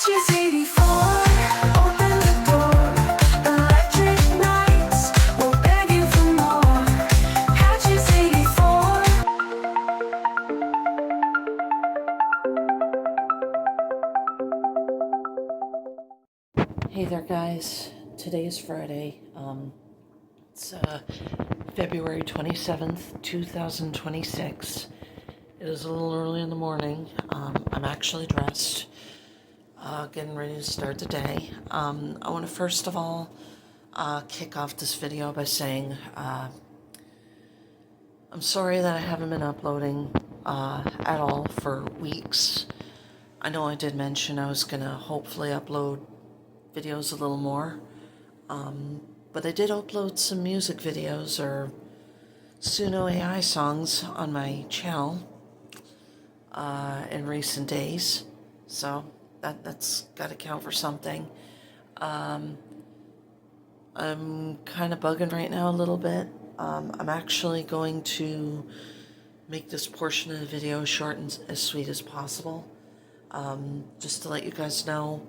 Hatches 84, open the door. Electric nights, we're begging for more. Hatches 84. Hey there, guys. Today is Friday. It's February 27th, 2026. It is a little early in the morning. I'm actually dressed, getting ready to start the day. I want to first of all kick off this video by saying I'm sorry that I haven't been uploading at all for weeks. I know I did mention I was going to hopefully upload videos a little more, but I did upload some music videos or Suno AI songs on my channel in recent days, so that's got to count for something. I'm kind of bugging right now a little bit. I'm actually going to make this portion of the video short and as sweet as possible. Just to let you guys know,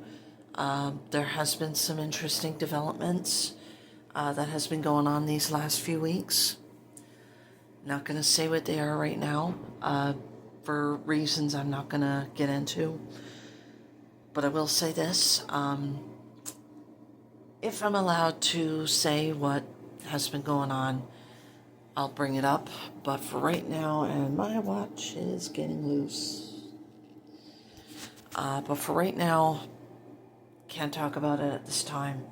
there has been some interesting developments that has been going on these last few weeks. Not going to say what they are right now for reasons I'm not going to get into. But I will say this. If I'm allowed to say what has been going on, I'll bring it up. But for right now, and my watch is getting loose. But for right now, can't talk about it at this time,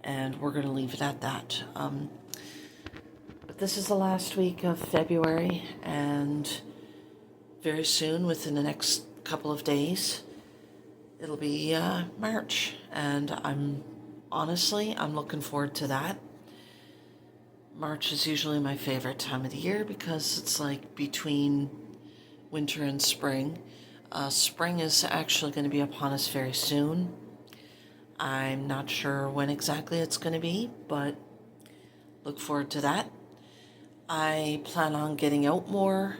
and we're going to leave it at that. But this is the last week of February, and very soon, within the next couple of days, it'll be March, and I'm looking forward to that. March is usually my favorite time of the year because it's like between winter and spring. Spring is actually going to be upon us very soon. I'm not sure when exactly it's going to be, but look forward to that. I plan on getting out more,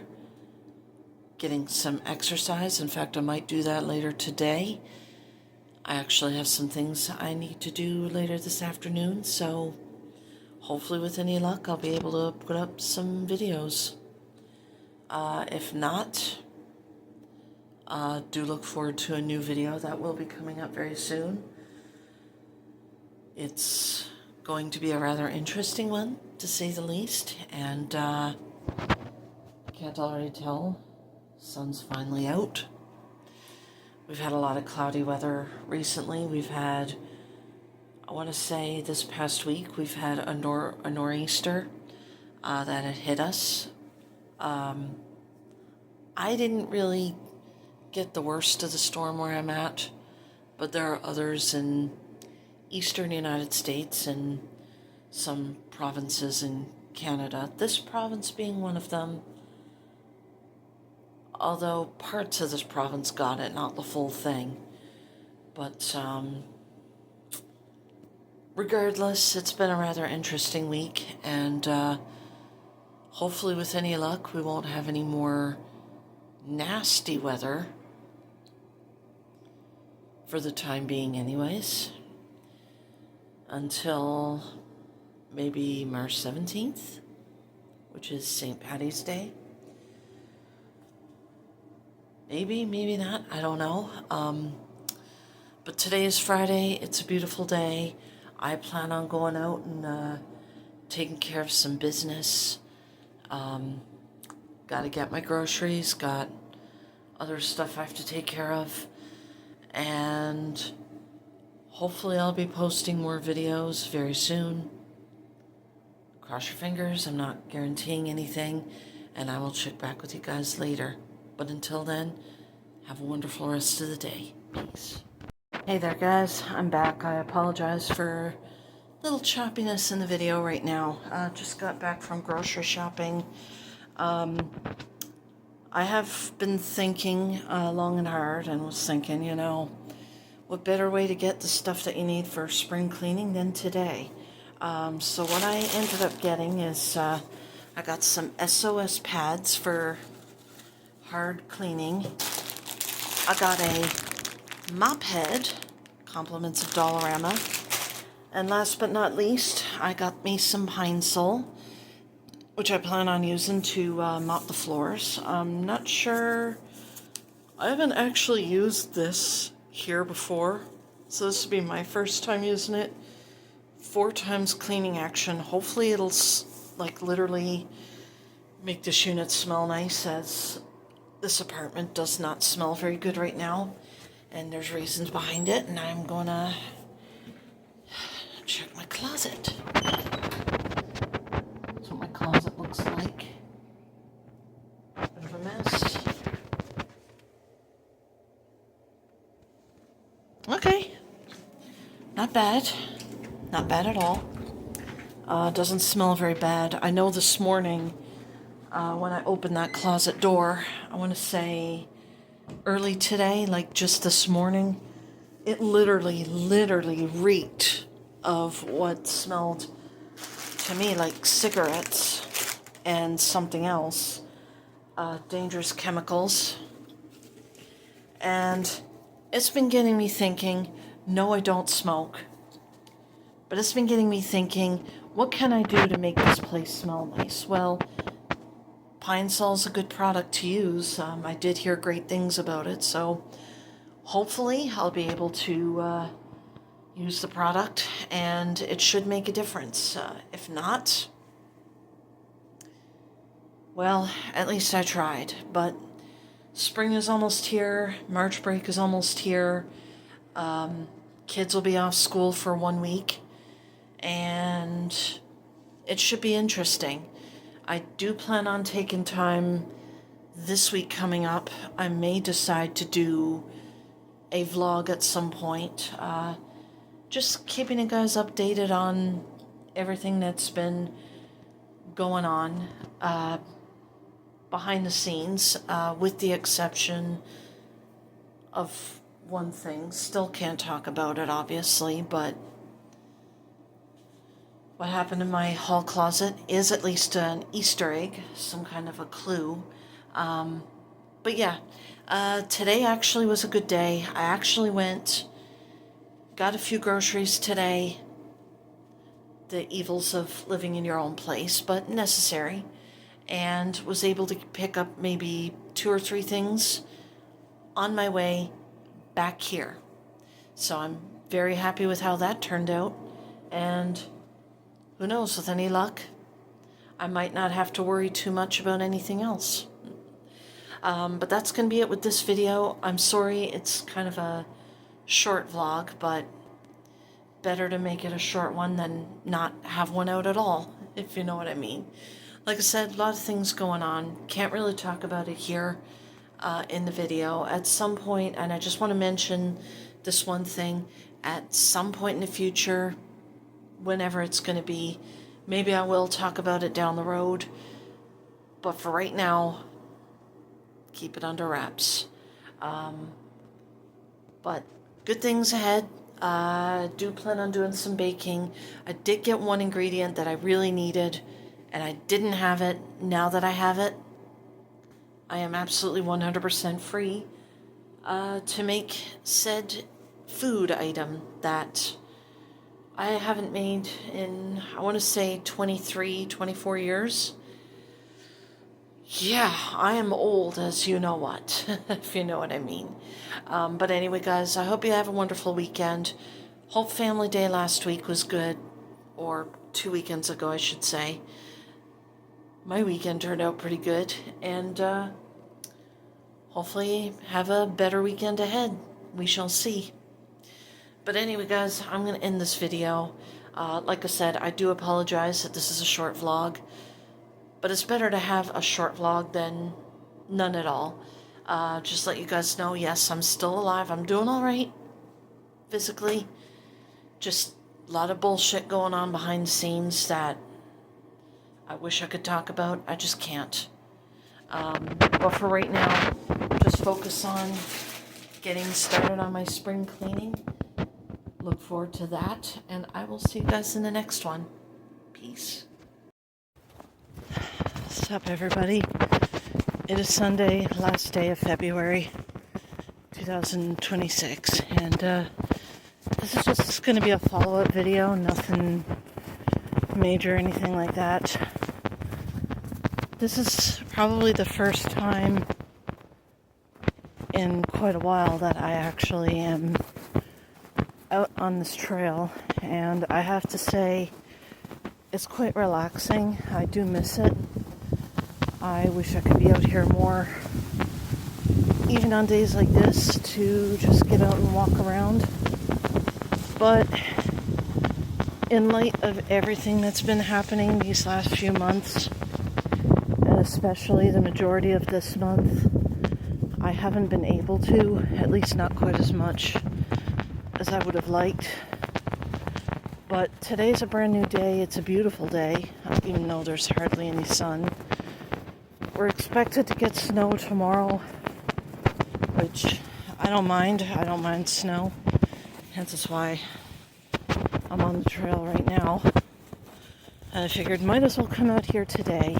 getting some exercise. In fact, I might do that later today. I actually have some things I need to do later this afternoon, so hopefully with any luck I'll be able to put up some videos. If not, do look forward to a new video that will be coming up very soon. It's going to be a rather interesting one, to say the least, and can't already tell, sun's finally out. We've had a lot of cloudy weather recently. We've had, I want to say this past week, we've had a nor'easter that had hit us. I didn't really get the worst of the storm where I'm at, but there are others in eastern United States and some provinces in Canada, this province being one of them, although parts of this province got it, not the full thing. But regardless, it's been a rather interesting week, and hopefully with any luck we won't have any more nasty weather for the time being anyways, until maybe March 17th, which is St. Paddy's Day. Maybe not, I don't know. But today is Friday, it's a beautiful day. I plan on going out and taking care of some business. Got to get my groceries, got other stuff I have to take care of, and hopefully I'll be posting more videos very soon. Cross your fingers, I'm not guaranteeing anything, and I will check back with you guys later. But until then, have a wonderful rest of the day. Peace. Hey there, guys, I'm back. I apologize for a little choppiness in the video right now. Just got back from grocery shopping. I have been thinking long and hard, and was thinking, what better way to get the stuff that you need for spring cleaning than today? So what I ended up getting is I got some SOS pads for hard cleaning. I got a mop head, compliments of Dollarama. And last but not least, I got me some Pine Sol, which I plan on using to mop the floors. I'm not sure, I haven't actually used this here before, so this will be my first time using it. 4 times cleaning action. Hopefully it'll like literally make this unit smell nice, as this apartment does not smell very good right now, and there's reasons behind it. And I'm gonna check my closet. That's what my closet looks like. Bit of a mess. Okay, not bad. Not bad at all. Doesn't smell very bad. I know this morning when I opened that closet door, I want to say early today, like just this morning, it literally reeked of what smelled to me like cigarettes and something else, dangerous chemicals. And it's been getting me thinking, no, I don't smoke. But it's been getting me thinking, what can I do to make this place smell nice? Well, Pine Sol is a good product to use. I did hear great things about it, so hopefully I'll be able to use the product, and it should make a difference. If not, well, at least I tried. But spring is almost here. March break is almost here. Kids will be off school for 1 week. And it should be interesting. I do plan on taking time this week coming up. I may decide to do a vlog at some point. Just keeping you guys updated on everything that's been going on behind the scenes, with the exception of one thing. Still can't talk about it, obviously, but what happened in my hall closet is at least an Easter egg, some kind of a clue. But yeah, today actually was a good day. I actually got a few groceries today. The evils of living in your own place, but necessary. And was able to pick up maybe 2 or 3 things on my way back here. So I'm very happy with how that turned out. And who knows, with any luck, I might not have to worry too much about anything else. But that's going to be it with this video. I'm sorry it's kind of a short vlog, but better to make it a short one than not have one out at all, if you know what I mean. Like I said, a lot of things going on. Can't really talk about it here in the video. At some point, and I just want to mention this one thing, at some point in the future, whenever it's going to be, maybe I will talk about it down the road. But for right now, keep it under wraps. But good things ahead. I do plan on doing some baking. I did get one ingredient that I really needed, and I didn't have it. Now that I have it, I am absolutely 100% free to make said food item that I haven't made in, I want to say, 23, 24 years. Yeah, I am old, as you know what, if you know what I mean. But anyway, guys, I hope you have a wonderful weekend. Hope Family Day last week was good, or 2 weekends ago, I should say. My weekend turned out pretty good, and hopefully have a better weekend ahead. We shall see. But anyway, guys, I'm going to end this video. Like I said, I do apologize that this is a short vlog. But it's better to have a short vlog than none at all. Just let you guys know, yes, I'm still alive. I'm doing all right physically. Just a lot of bullshit going on behind the scenes that I wish I could talk about. I just can't. But for right now, just focus on getting started on my spring cleaning. Look forward to that, and I will see you guys in the next one. Peace. What's up, everybody? It is Sunday, last day of February 2020. 2026, and this is just going to be a follow-up video, nothing major or anything like that. This is probably the first time in quite a while that I actually am out on this trail, and I have to say it's quite relaxing. I do miss it. I wish I could be out here more, even on days like this, to just get out and walk around. But in light of everything that's been happening these last few months, and especially the majority of this month, I haven't been able to, at least not quite as much as I would have liked. But today's a brand new day. It's a beautiful day, even though there's hardly any sun. We're expected to get snow tomorrow, which I don't mind. I don't mind snow. Hence is why I'm on the trail right now. And I figured might as well come out here today,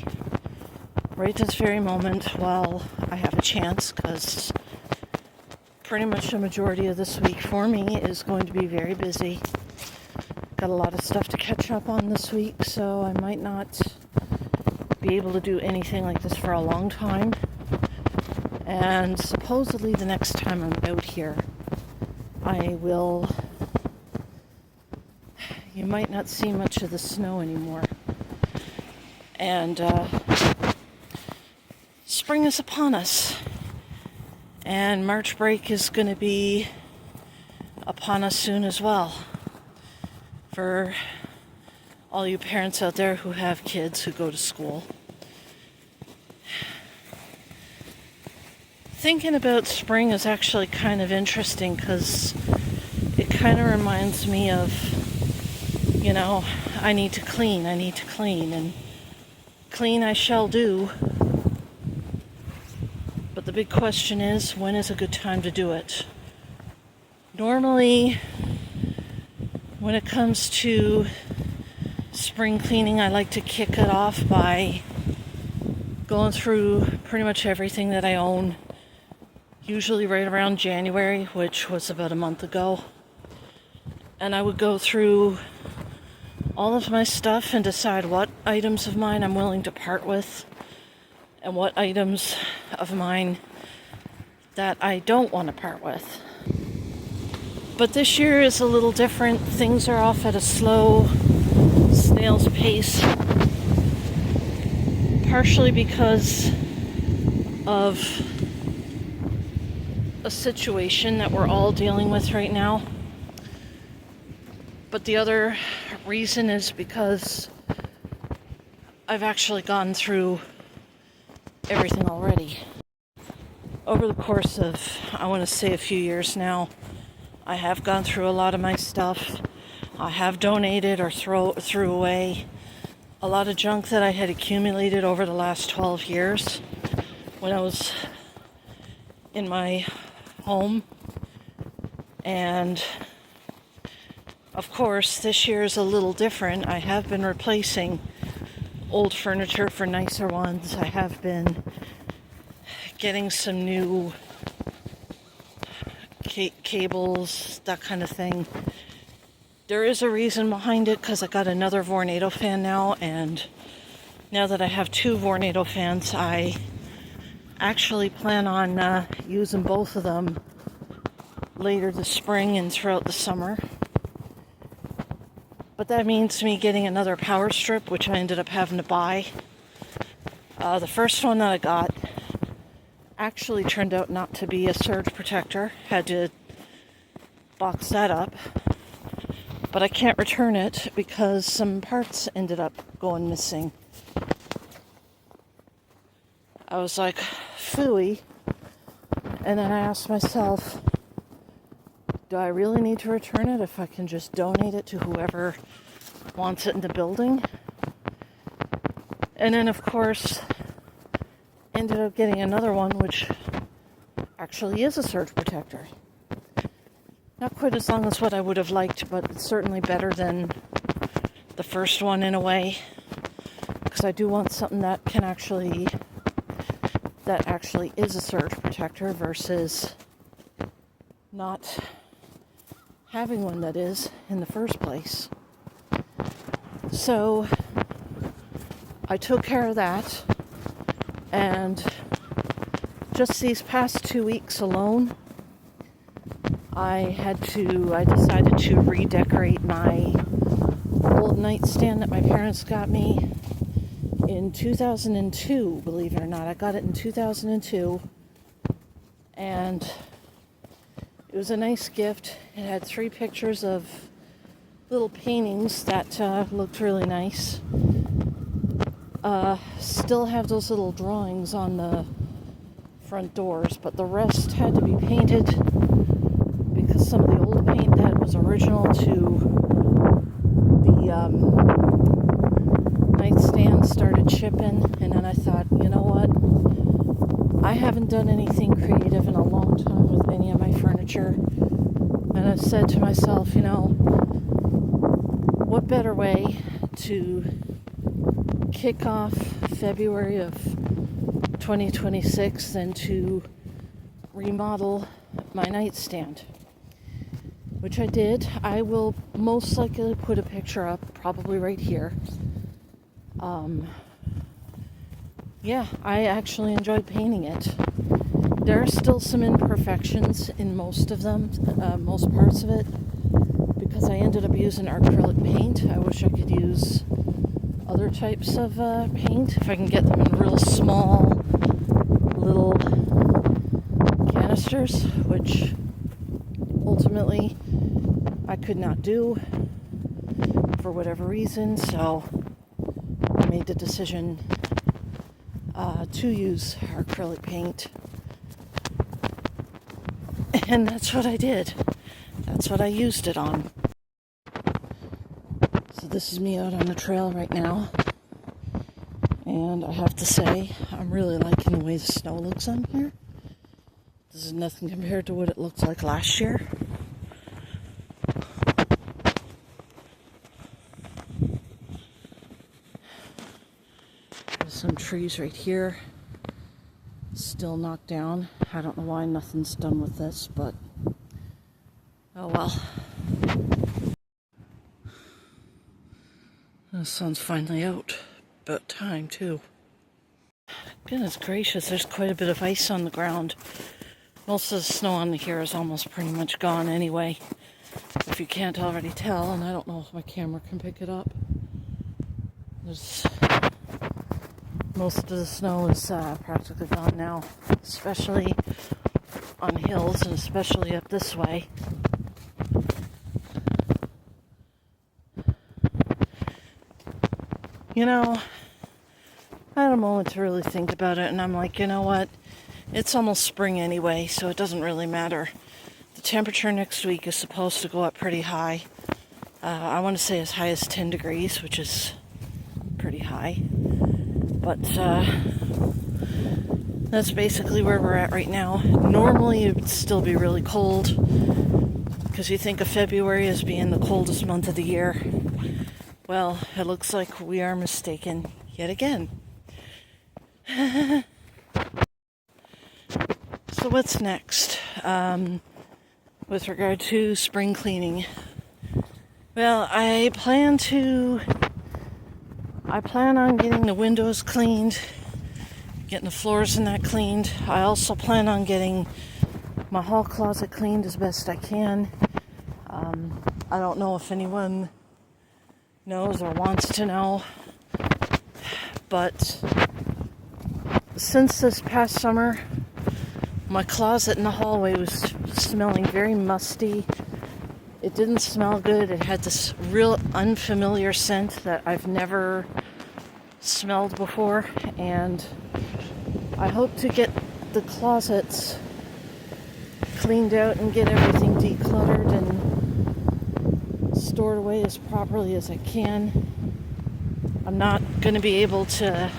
right this very moment, while I have a chance, because pretty much the majority of this week for me is going to be very busy. Got a lot of stuff to catch up on this week, so I might not be able to do anything like this for a long time. And supposedly the next time I'm out here, you might not see much of the snow anymore. And spring is upon us. And March break is going to be upon us soon as well. For all you parents out there who have kids who go to school. Thinking about spring is actually kind of interesting, because it kind of reminds me of, I need to clean, and clean I shall do. But the big question is, when is a good time to do it? Normally, when it comes to spring cleaning, I like to kick it off by going through pretty much everything that I own, usually right around January, which was about a month ago. And I would go through all of my stuff and decide what items of mine I'm willing to part with and what items of mine that I don't want to part with. But this year is a little different. Things are off at a slow, snail's pace. Partially because of a situation that we're all dealing with right now. But the other reason is because I've actually gone through everything already. Over the course of, I want to say, a few years now, I have gone through a lot of my stuff. I have donated or threw away a lot of junk that I had accumulated over the last 12 years when I was in my home. And of course, this year is a little different. I have been replacing old furniture for nicer ones. I have been getting some new cables, that kind of thing. There is a reason behind it, because I got another Vornado fan now, and now that I have two Vornado fans, I actually plan on using both of them later this spring and throughout the summer. But that means me getting another power strip, which I ended up having to buy. The first one that I got actually turned out not to be a surge protector. Had to box that up. But I can't return it because some parts ended up going missing. I was like, phooey. And then I asked myself, do I really need to return it if I can just donate it to whoever wants it in the building? And then, of course, ended up getting another one, which actually is a surge protector. Not quite as long as what I would have liked, but it's certainly better than the first one in a way. Because I do want something that actually is a surge protector versus not having one, that is, in the first place. So I took care of that, and just these past 2 weeks alone, I decided to redecorate my old nightstand that my parents got me in 2002, believe it or not. I got it in 2002, and it was a nice gift. It had 3 pictures of little paintings that looked really nice. Still have those little drawings on the front doors, but the rest had to be painted because some of the old paint that was original to the nightstand started chipping. And then I thought, you know what? I haven't done anything creative in a long time with any of my furniture. And I said to myself, you know, what better way to kick off February of 2026 than to remodel my nightstand, which I did. I will most likely put a picture up, probably right here. Yeah, I actually enjoyed painting it. There are still some imperfections in most of them, most parts of it, because I ended up using acrylic paint. I wish I could use other types of paint if I can get them in real small little canisters, which ultimately I could not do for whatever reason. So I made the decision to use acrylic paint, and that's what I did. That's what I used it on. So this is me out on the trail right now, and I have to say, I'm really liking the way the snow looks on here. This is nothing compared to what it looked like last year. There's some trees right here, still knocked down. I don't know why nothing's done with this, but oh well. The sun's finally out. About time, too. Goodness gracious, there's quite a bit of ice on the ground. Most of the snow on here is almost pretty much gone anyway, if you can't already tell, and I don't know if my camera can pick it up. Most of the snow is practically gone now, especially on hills, and especially up this way. You know, I had a moment to really think about it, and I'm like, you know what? It's almost spring anyway, so it doesn't really matter. The temperature next week is supposed to go up pretty high. I want to say as high as 10 degrees, which is pretty high. But that's basically where we're at right now. Normally it would still be really cold, because you think of February as being the coldest month of the year. Well, it looks like we are mistaken yet again. So what's next with regard to spring cleaning? Well, I plan on getting the windows cleaned, getting the floors and that cleaned. I also plan on getting my hall closet cleaned as best I can. I don't know if anyone knows or wants to know, but since this past summer, my closet in the hallway was smelling very musty. It didn't smell good. It had this real unfamiliar scent that I've never smelled before, and I hope to get the closets cleaned out and get everything decluttered and stored away as properly as I can. I'm not going to be able to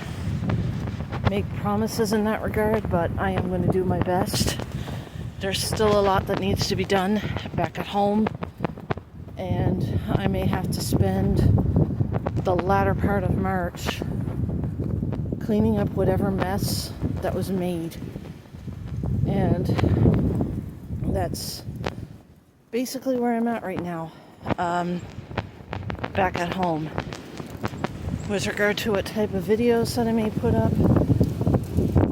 make promises in that regard, but I am going to do my best. There's still a lot that needs to be done back at home, and I may have to spend the latter part of March cleaning up whatever mess that was made. And that's basically where I'm at right now. Back at home. With regard to what type of videos that I may put up,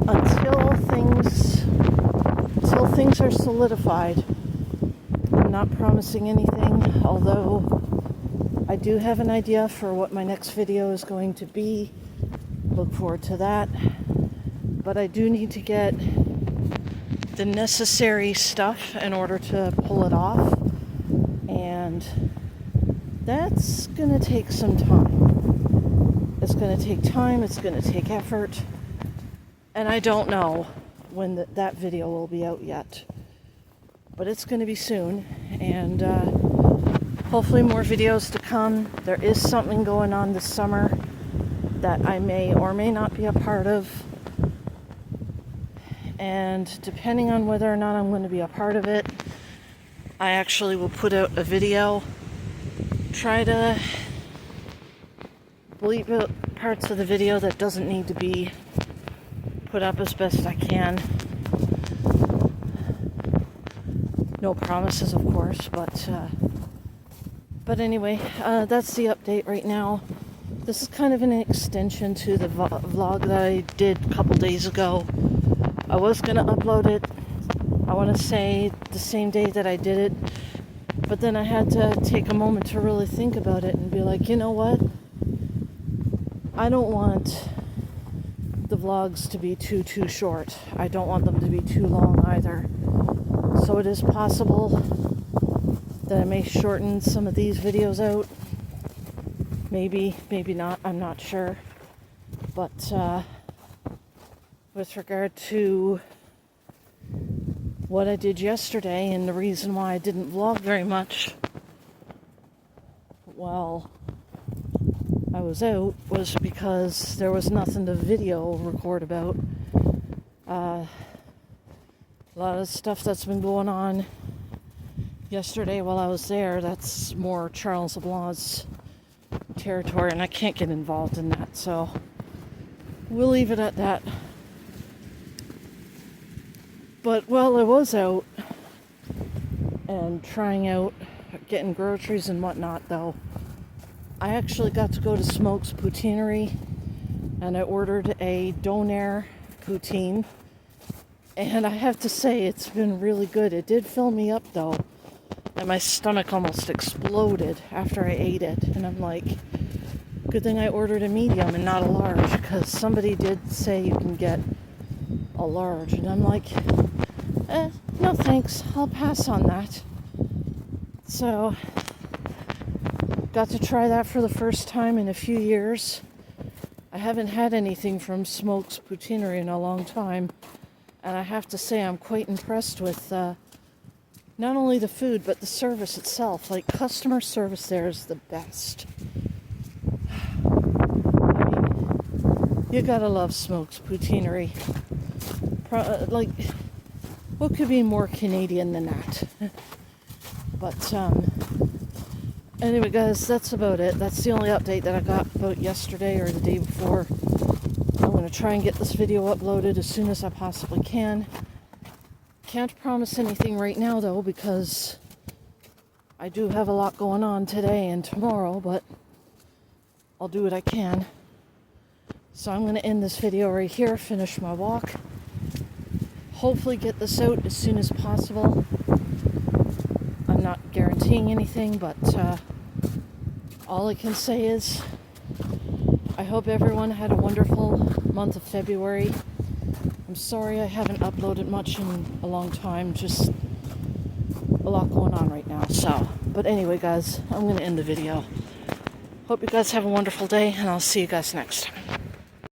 until things are solidified, I'm not promising anything, although I do have an idea for what my next video is going to be. Look forward to that. But I do need to get the necessary stuff in order to pull it off. And that's going to take some time. It's going to take time, it's going to take effort. And I don't know when that video will be out yet. But it's going to be soon. And hopefully more videos to come. There is something going on this summer that I may or may not be a part of. And depending on whether or not I'm going to be a part of it, I actually will put out a video. Try to bleep out parts of the video that doesn't need to be put up as best I can. No promises, of course, but anyway, that's the update right now. This is kind of an extension to the vlog that I did a couple days ago. I was going to upload it, I want to say the same day that I did it, but then I had to take a moment to really think about it and be like, you know what? I don't want the vlogs to be too short. I don't want them to be too long either. So it is possible that I may shorten some of these videos out. Maybe not, I'm not sure. But with regard to what I did yesterday and the reason why I didn't vlog very much while I was out was because there was nothing to video record about. A lot of stuff that's been going on yesterday while I was there, that's more Charles LeBlanc's territory, and I can't get involved in that, so we'll leave it at that. But while I was out and trying out getting groceries and whatnot, though, I actually got to go to Smoke's Poutineery, and I ordered a donair poutine, and I have to say it's been really good. It did fill me up, though, and my stomach almost exploded after I ate it, and I'm like, good thing I ordered a medium and not a large, because somebody did say you can get a large, and I'm like, no thanks, I'll pass on that. So got to try that for the first time in a few years. I haven't had anything from Smoke's Poutineery in a long time, and I have to say I'm quite impressed with not only the food but the service itself. Like, customer service there is the best. I mean, you gotta love Smoke's Poutineery. Like, what could be more Canadian than that? But anyway, guys, that's about it. That's the only update that I got about yesterday or the day before. I'm going to try and get this video uploaded as soon as I possibly can. Can't promise anything right now, though, because I do have a lot going on today and tomorrow, but I'll do what I can. So I'm going to end this video right here, finish my walk. Hopefully get this out as soon as possible. I'm not guaranteeing anything, but all I can say is I hope everyone had a wonderful month of February. I'm sorry I haven't uploaded much in a long time, just a lot going on right now. So, but anyway, guys, I'm going to end the video. Hope you guys have a wonderful day, and I'll see you guys next time.